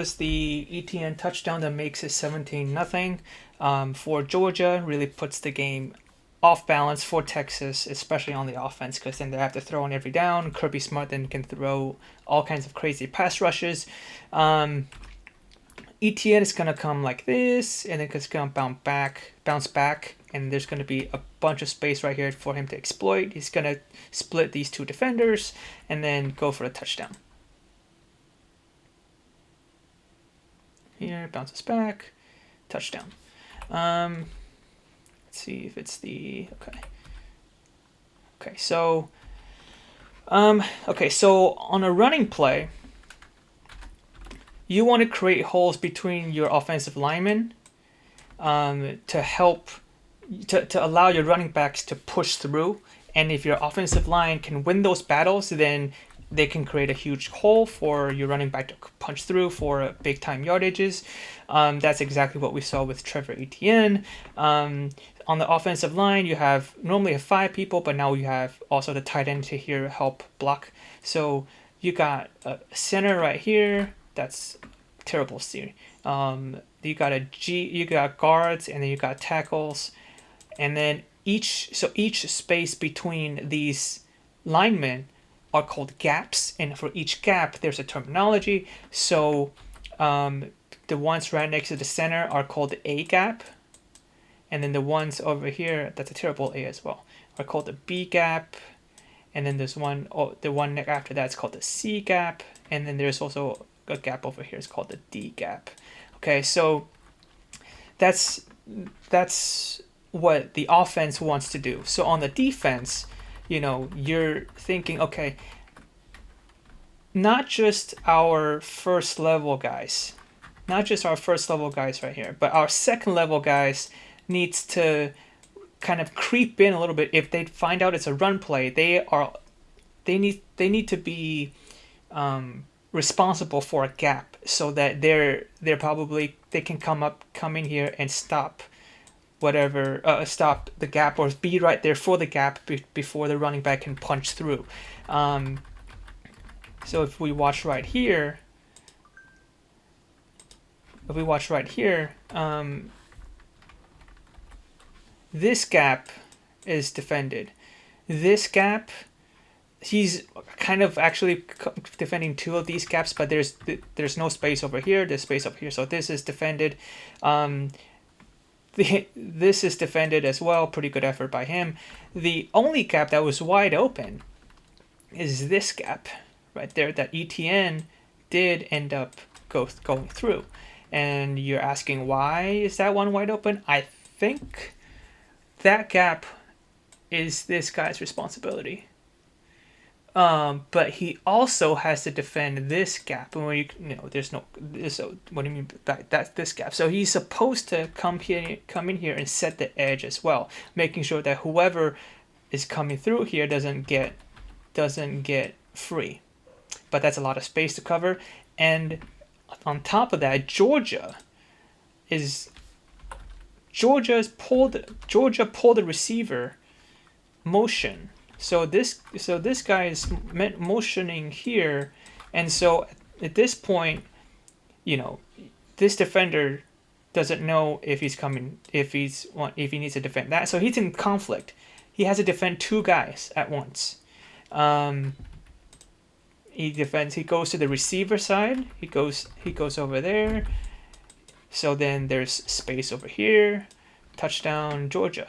It's the Etienne touchdown that makes it 17-0 for Georgia. Really puts the game off balance for Texas, especially on the offense, because then they have to throw on every down. Kirby Smart then can throw all kinds of crazy pass rushes. Etienne is gonna come like this, and then it's gonna bounce back, and there's gonna be a bunch of space right here for him to exploit. He's gonna split these two defenders, and then go for a touchdown. Here, bounces back, touchdown. Let's see if it's the okay. So on a running play, you want to create holes between your offensive linemen to help to allow your running backs to push through. And if your offensive line can win those battles, then they can create a huge hole for your running back to punch through for big time yardages. That's exactly what we saw with Trevor Etienne. On the offensive line, you normally have 5 people, but now you have also the tight end to here help block. So you got a center right here. That's terrible steer. You got guards, and then you got tackles, and then each space between these linemen are called gaps, and for each gap there's a terminology. So the ones right next to the center are called the A gap, and then the ones over here, that's a terrible A as well, are called the B gap, and then there's the one after that's called the C gap, and then there's also a gap over here is called the D gap. Okay, so that's what the offense wants to do. So on the defense, you're thinking, okay, not just our first level guys right here, but our second level guys needs to kind of creep in a little bit. If they find out it's a run play, they need to be responsible for a gap, so that they can come in here and stop stop the gap, or be right there for the gap before the running back can punch through. So if we watch right here, this gap is defended. This gap, he's kind of actually defending 2 of these gaps, but there's no space over here. There's space up here, so this is defended. This is defended as well. Pretty good effort by him. The only gap that was wide open is this gap right there that Etienne did end up going through. And you're asking, why is that one wide open? I think that gap is this guy's responsibility. But he also has to defend this gap, and there's no. So what do you mean by that's this gap? So he's supposed to come in here and set the edge as well, making sure that whoever is coming through here doesn't get free. But that's a lot of space to cover, and on top of that, Georgia pulled the receiver motion. So this guy is motioning here, and so at this point, this defender doesn't know if he's coming, if he needs to defend that. So he's in conflict. He has to defend 2 guys at once. He goes to the receiver side. He goes over there. So then there's space over here. Touchdown, Georgia.